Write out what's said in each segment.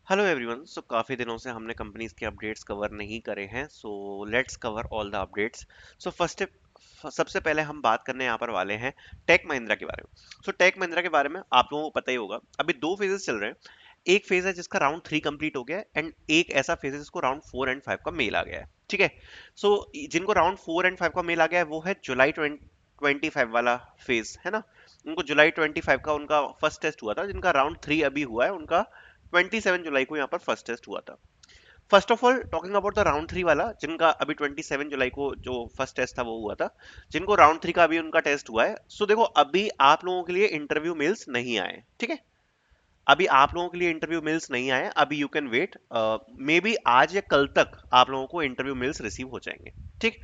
Hello everyone. सो काफ़ी दिनों से हमने कंपनीज के अपडेट्स कवर नहीं करे हैं, so let's cover all the updates. So first सबसे पहले हम बात करने यहाँ पर वाले हैं टेक महिंद्रा के बारे में। सो टेक महिंद्रा के बारे में आप लोगों को पता ही होगा, अभी दो फेजेस चल रहे हैं। एक फेज है जिसका राउंड 3 कंप्लीट हो गया है, एंड एक ऐसा फेज है जिसको राउंड 4 एंड 5 का मेल आ गया है। ठीक है। सो जिनको राउंड 4 एंड 5 का मेल आ गया है वो है जुलाई 25 वाला फेज है ना। उनको जुलाई 25 का उनका फर्स्ट टेस्ट हुआ था। जिनका राउंड 3 अभी हुआ है उनका 27 जुलाई को यहाँ पर फर्स्ट टेस्ट हुआ था। First of all talking about the round 3 वाला, जिनका अभी 27 जुलाई को जो फर्स्ट टेस्ट था वो हुआ था, जिनको राउंड 3 का अभी उनका टेस्ट हुआ है। सो देखो, अभी आप लोगों के लिए इंटरव्यू मेल्स नहीं आए। ठीक है। अभी आप लोगों के लिए इंटरव्यू मेल्स नहीं आए। अभी you can wait, maybe आज या कल तक आप लोगों को इंटरव्यू मेल्स रिसीव हो जाएंगे। ठीक।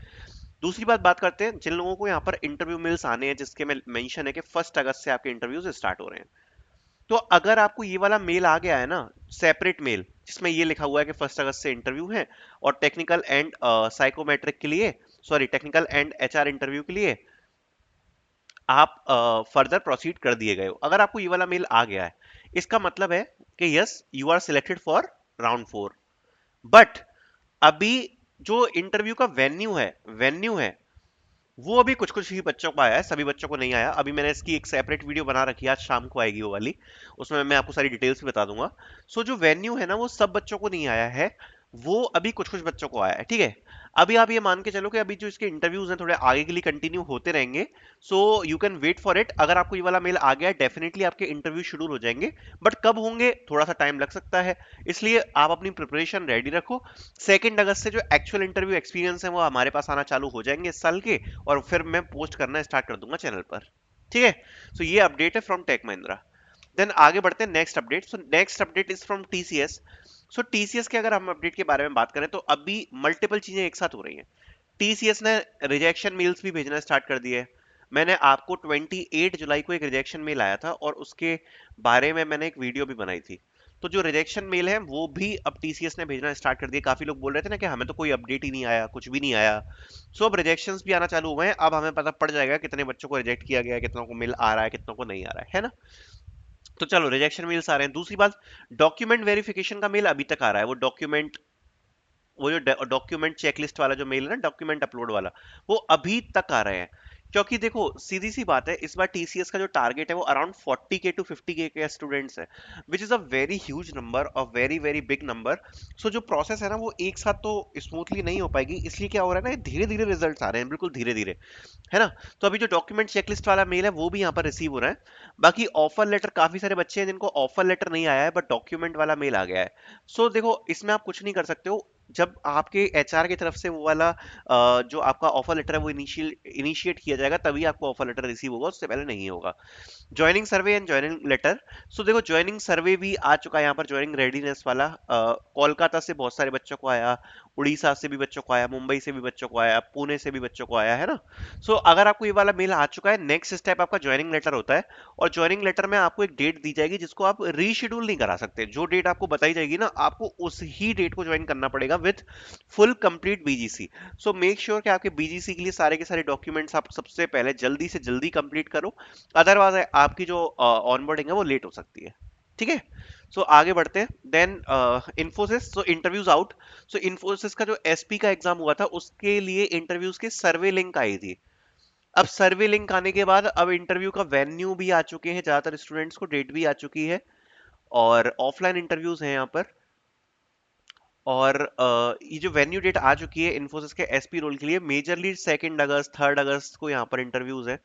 दूसरी बात करते हैं जिन लोगों को यहाँ पर इंटरव्यू मेल्स आने हैं, जिसके में मेंशन है कि 1 अगस्त से आपके इंटरव्यूज स्टार्ट हो रहे हैं। तो अगर आपको ये वाला मेल आ गया है ना, सेपरेट मेल, जिसमें ये लिखा हुआ है कि 1 अगस्त से इंटरव्यू है और टेक्निकल एंड साइकोमेट्रिक के लिए, sorry technical and HR interview के लिए आप फर्दर प्रोसीड कर दिए गए हो, अगर आपको ये वाला मेल आ गया है, इसका मतलब है कि yes, you are selected for round 4। But अभी जो इंटरव्यू का वेन्यू है वो अभी कुछ कुछ ही बच्चों को आया है, सभी बच्चों को नहीं आया। अभी मैंने इसकी एक सेपरेट वीडियो बना रखी है, आज शाम को आएगी वो वाली। उसमें मैं आपको सारी डिटेल्स भी बता दूंगा। सो जो वेन्यू है ना वो सब बच्चों को नहीं आया है, वो अभी कुछ कुछ बच्चों को आया है। ठीक है। अभी आप ये मान के चलो कि अभी जो इसके इंटरव्यूज हैं थोड़े आगे के लिए कंटिन्यू होते रहेंगे। So you can wait for it. अगर आपको ये वाला मेल आ गया है, डेफिनेटली आपके इंटरव्यू शेड्यूल हो जाएंगे। बट कब होंगे, थोड़ा सा टाइम लग सकता है, इसलिए आप अपनी प्रिपरेशन रेडी रखो। 2 अगस्त से जो एक्चुअल इंटरव्यू एक्सपीरियंस है वो हमारे पास आना चालू हो जाएंगे इस साल के, और फिर मैं पोस्ट करना स्टार्ट कर दूंगा चैनल पर। ठीक है। सो ये अपडेट है फ्रॉम टेक महिंद्रा। देन आगे बढ़ते हैं next update. So next update is from TCS. So TCS के अगर हम अपडेट के बारे में बात करें तो अभी मल्टीपल चीजें एक साथ हो रही हैं। टीसीएस ने रिजेक्शन मेल्स भी भेजना स्टार्ट कर दिए। मैंने आपको 28 जुलाई को एक रिजेक्शन मेल आया था और उसके बारे में मैंने एक वीडियो भी बनाई थी। तो जो रिजेक्शन मेल है वो भी अब टीसीएस ने भेजना स्टार्ट कर दिया। काफी लोग बोल रहे थे ना कि हमें तो कोई अपडेट ही नहीं आया, कुछ भी नहीं आया। सो अब रिजेक्शंस भी आना चालू हुए हैं। अब हमें पता पड़ जाएगा कितने बच्चों को रिजेक्ट किया गया है, कितनों को मेल आ रहा है, कितनों को नहीं आ रहा है ना। तो चलो, रिजेक्शन मेल्स आ रहे हैं। दूसरी बात, डॉक्यूमेंट वेरिफिकेशन का मेल अभी तक आ रहा है। वो जो डॉक्यूमेंट चेकलिस्ट वाला जो मेल है ना, डॉक्यूमेंट अपलोड वाला, वो अभी तक आ रहे हैं। क्योंकि देखो, सीधी सी बात है, इस बार टीसीएस का जो टारगेट है वो अराउंड 40K to 50K के स्टूडेंट्स है, which is a very huge number, a very very big number. So जो प्रोसेस है ना वो एक साथ तो स्मूथली नहीं हो पाएगी, इसलिए क्या हो रहा है ना, धीरे धीरे रिजल्ट्स आ रहे हैं, बिल्कुल धीरे धीरे, है ना। तो अभी जो डॉक्यूमेंट चेकलिस्ट वाला मेल है वो भी यहाँ पर रिसीव हो रहा है। बाकी ऑफर लेटर, काफी सारे बच्चे हैं जिनको ऑफर लेटर नहीं आया है बट डॉक्यूमेंट वाला मेल आ गया है। सो देखो, इसमें आप कुछ नहीं कर सकते हो। जब आपके एचआर की तरफ से वो वाला जो आपका ऑफर लेटर है वो इनिशिएट किया जाएगा, तभी आपको ऑफर लेटर रिसीव होगा, उससे पहले नहीं होगा। Joining survey and joining letter. So देखो, ज्वाइनिंग सर्वे भी आ चुका है यहाँ पर, ज्वाइनिंग रेडीनेस वाला। कोलकाता से बहुत सारे बच्चों को आया, उड़ीसा से भी बच्चों को आया, मुंबई से भी बच्चों को आया, पुणे से भी बच्चों को आया, है ना। सो अगर आपको ये वाला मेल आ चुका है, नेक्स्ट स्टेप आपका ज्वाइनिंग लेटर होता है। और ज्वाइनिंग लेटर में आपको एक डेट दी जाएगी जिसको आप रीशेड्यूल नहीं करा सकते। जो डेट आपको बताई जाएगी ना, आपको उस ही डेट को ज्वाइन करना पड़ेगा with full complete BGC. So make sure कि आपके बीजीसी के लिए सारे के सारे डॉक्यूमेंट्स आप सबसे पहले जल्दी से जल्दी कंप्लीट करो। अदरवाइज आपकी जो ऑनबोर्डिंग है वो लेट हो सकती है। ठीक है। सो आगे बढ़ते हैं। देन इन्फोसिस, सो इंटरव्यूज आउट। सो इन्फोसिस का जो एसपी का एग्जाम हुआ था उसके लिए इंटरव्यूज के सर्वे लिंक आई थी। अब सर्वे लिंक आने के बाद अब इंटरव्यू का वेन्यू भी आ चुके हैं, ज्यादातर स्टूडेंट्स को डेट भी आ चुकी है, और ऑफलाइन इंटरव्यूज हैं यहाँ पर। और ये जो वेन्यू डेट आ चुकी है इन्फोसिस के एसपी रोल के लिए, मेजरली 2 अगस्त 3 अगस्त को यहाँ पर इंटरव्यूज है।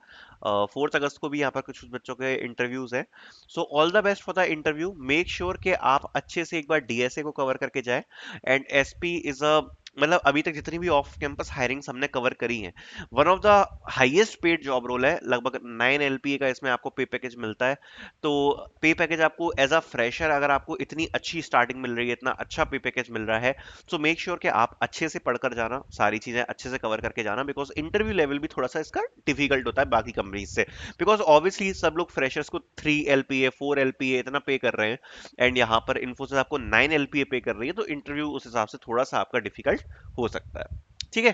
4 अगस्त को भी यहाँ पर कुछ बच्चों के इंटरव्यूज है। So all the best for the interview. Make sure कि आप अच्छे से एक बार डीएसए को कवर करके जाए। एंड एसपी इज अ, मतलब अभी तक जितनी भी ऑफ कैंपस हायरिंग्स हमने कवर करी हैं, one of the highest paid job role है। लगभग 9 LPA का इसमें आपको पे पैकेज मिलता है। तो पे पैकेज आपको एज अ फ्रेशर, अगर आपको इतनी अच्छी स्टार्टिंग मिल रही है, इतना अच्छा पे पैकेज मिल रहा है, तो मेक श्योर कि आप अच्छे से पढ़कर जाना, सारी चीजें अच्छे से कवर करके जाना, बिकॉज इंटरव्यू लेवल भी थोड़ा सा इसका डिफिकल्ट होता है बाकी कंपनीज से। बिकॉज ऑब्वियसली सब लोग फ्रेशर्स को 3 LPA 4 LPA इतना पे कर रहे हैं, एंड यहाँ पर इन्फोसिस आपको 9 LPA पे कर रही है, तो इंटरव्यू उस हिसाब से थोड़ा सा आपका डिफिकल्ट हो सकता है। ठीक है।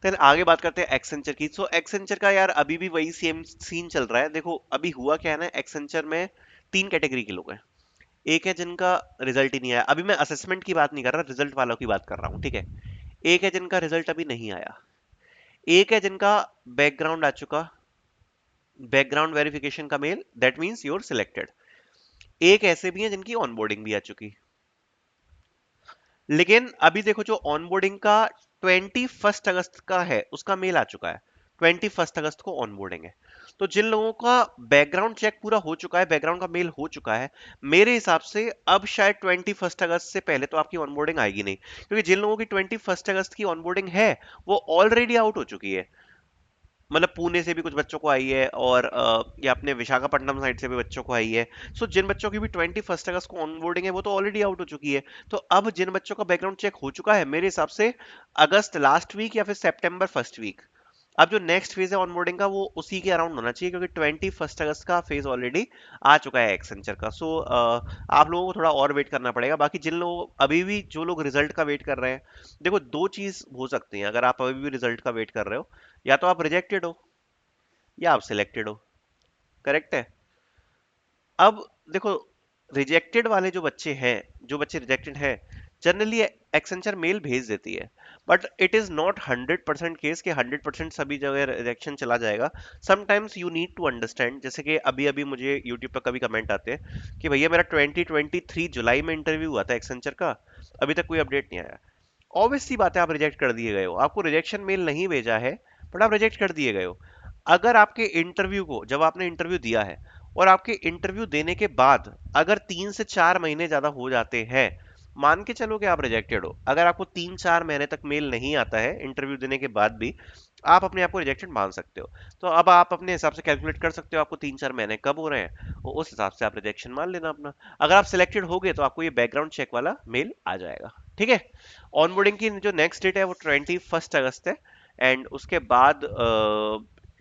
फिर आगे बात करते हैं एक्सेंचर की। सो एक्सेंचर का यार अभी भी वही सेम सीन चल रहा है। देखो, अभी हुआ क्या है ना, एक्सेंचर में 3 कैटेगरी के लोग हैं। एक है जिनका रिजल्ट ही नहीं आया। अभी मैं असेसमेंट की बात नहीं कर रहा, रिजल्ट वालों की बात कर रहा हूँ, ठीक है। एक है जिनका रिजल्ट अभी नहीं आया, एक है जिनका बैकग्राउंड आ चुका, बैकग्राउंड वेरिफिकेशन का mail, that means you're selected. एक ऐसे भी हैं जिनकी ऑनबोर्डिंग भी आ चुकी। लेकिन अभी देखो जो ऑनबोर्डिंग का 21 अगस्त का है उसका मेल आ चुका है, 21 अगस्त को ऑनबोर्डिंग है। तो जिन लोगों का बैकग्राउंड चेक पूरा हो चुका है, बैकग्राउंड का मेल हो चुका है, मेरे हिसाब से अब शायद 21 अगस्त से पहले तो आपकी ऑनबोर्डिंग आएगी नहीं, क्योंकि जिन लोगों की 21 अगस्त की ऑनबोर्डिंग है वो ऑलरेडी आउट हो चुकी है। मतलब पुणे से भी कुछ बच्चों को आई है, और या अपने विशाखापट्टनम साइड से भी बच्चों को आई है। सो जिन बच्चों की भी 21 अगस्त को ऑनबोर्डिंग है वो तो ऑलरेडी आउट हो चुकी है। तो अब जिन बच्चों का बैकग्राउंड चेक हो चुका है, मेरे हिसाब से अगस्त लास्ट वीक या फिर सितंबर फर्स्ट वीक, अब जो नेक्स्ट फेज है ऑनबोर्डिंग का वो उसी के अराउंड होना चाहिए, क्योंकि 21 अगस्त का फेज ऑलरेडी आ चुका है एक्सेंचर का। सो आप लोगों को थोड़ा और वेट करना पड़ेगा। बाकी जिन लोग अभी भी, जो लोग रिजल्ट का वेट कर रहे हैं, देखो दो चीज हो सकती है अगर आप अभी भी रिजल्ट का वेट कर रहे हो, या तो आप रिजेक्टेड हो या आप सिलेक्टेड हो। करेक्ट है। अब देखो, रिजेक्टेड वाले जो बच्चे हैं, जो बच्चे रिजेक्टेड हैं, जनरली एक्सेंचर मेल भेज देती है, but it is not 100% case कि 100% सभी जगह रिजेक्शन चला जाएगा। Sometimes you need to understand, जैसे कि अभी अभी मुझे यूट्यूब पर कभी कमेंट आते हैं कि भैया मेरा 2023 जुलाई में इंटरव्यू हुआ था एक्सेंचर का, अभी तक कोई अपडेट नहीं आया। ऑब्वियस सी बात है, आप रिजेक्ट कर दिए गए हो, आपको रिजेक्शन मेल नहीं भेजा है, बट आप रिजेक्ट कर दिए गए हो। अगर आपके इंटरव्यू को, जब आपने इंटरव्यू दिया है और आपके इंटरव्यू देने के बाद अगर 3 से 4 महीने ज्यादा हो जाते हैं, मान के चलो कि आप रिजेक्टेड हो, अगर आपको 3-4 महीने तक मेल नहीं आता है इंटरव्यू देने के बाद भी, आप अपने आप को रिजेक्टेड मान सकते हो। तो अब आप अपने हिसाब से कैलकुलेट कर सकते हो आपको 3-4 महीने कब हो रहे हैं, और उस हिसाब से आप रिजेक्शन मान लेना अपना। अगर आप सिलेक्टेड हो गए तो आपको ये बैकग्राउंड चेक वाला मेल आ जाएगा, ठीक है। ऑनबोर्डिंग की जो नेक्स्ट डेट है वो 21 अगस्त है, एंड उसके बाद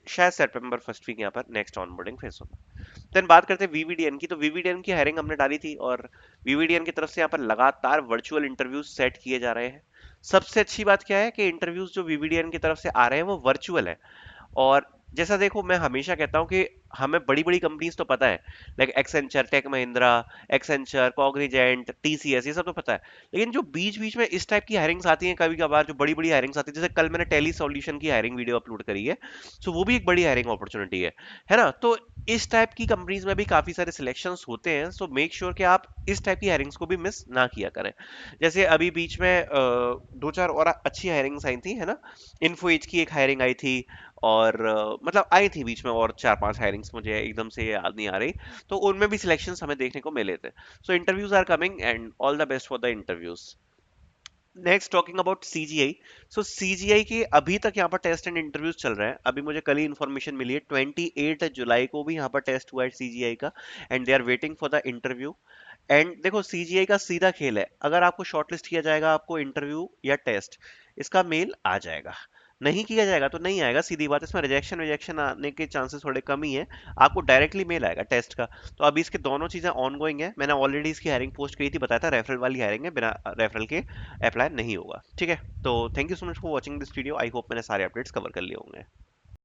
शायद सितंबर फर्स्ट वीक यहाँ पर नेक्स्ट ऑनबोर्डिंग फेस होगा। देन बात करते हैं वीवीडीएन की। तो वीवीडीएन की हायरिंग हमने डाली थी, और वीवीडीएन की तरफ से यहाँ पर लगातार वर्चुअल इंटरव्यूज सेट किए जा रहे हैं। सबसे अच्छी बात क्या है कि इंटरव्यूज जो वीवीडीएन की तरफ से आ रहे हैं वो वर्चुअल है। और जैसा देखो, मैं हमेशा कहता हूँ कि हमें बड़ी बड़ी कंपनीज तो पता है, like Accenture, Tech Mahindra, Accenture, Cognizant, TCS, ये सब तो पता है। लेकिन जो बीच बीच में इस टाइप की हायरिंग्स आती हैं कभी कभार, जो बड़ी बड़ी हायरिंग्स आती है, जैसे कल मैंने टेली सॉल्यूशन की हायरिंग वीडियो अपलोड करी है, सो वो भी एक बड़ी हायरिंग अपॉर्चुनिटी है ना। तो इस टाइप की कंपनीज में भी काफी सारे सिलेक्शंस होते हैं, सो मेक श्योर कि आप इस टाइप की हायरिंग्स को भी मिस ना किया करें। जैसे अभी बीच में दो चार और अच्छी हायरिंग्स आई थी, है ना। इन्फो एज की एक हायरिंग आई थी, और मतलब आई थी बीच में, और 4-5 हायरिंग्स मुझे एकदम से याद नहीं आ रही। तो उनमें भी सिलेक्शंस हमें देखने को मिले थे। So interviews are coming, and all the best for the interviews. Next talking about CGI. So CGI के अभी तक यहाँ पर टेस्ट एंड इंटरव्यूज चल रहे हैं। अभी मुझे कल ही इन्फॉर्मेशन मिली है, 28 जुलाई को भी यहाँ पर टेस्ट हुआ है सीजीआई का, and they are waiting for the interview. And देखो, सीजीआई का सीधा खेल है, अगर आपको शॉर्टलिस्ट किया जाएगा, आपको इंटरव्यू या टेस्ट, इसका मेल आ जाएगा। नहीं किया जाएगा तो नहीं आएगा, सीधी बात। इसमें रिजेक्शन रिजेक्शन आने के चांसेस थोड़े कम ही है, आपको डायरेक्टली मेल आएगा टेस्ट का। तो अभी इसके दोनों चीजें ऑन गोइंग है। मैंने ऑलरेडी इसकी हायरिंग पोस्ट करी थी, बताया था रेफरल वाली हायरिंग है, बिना रेफरल के अप्लाई नहीं होगा, ठीक है। तो thank you so much for watching this video, I hope मैंने सारे अपडेट्स कवर कर लिए होंगे।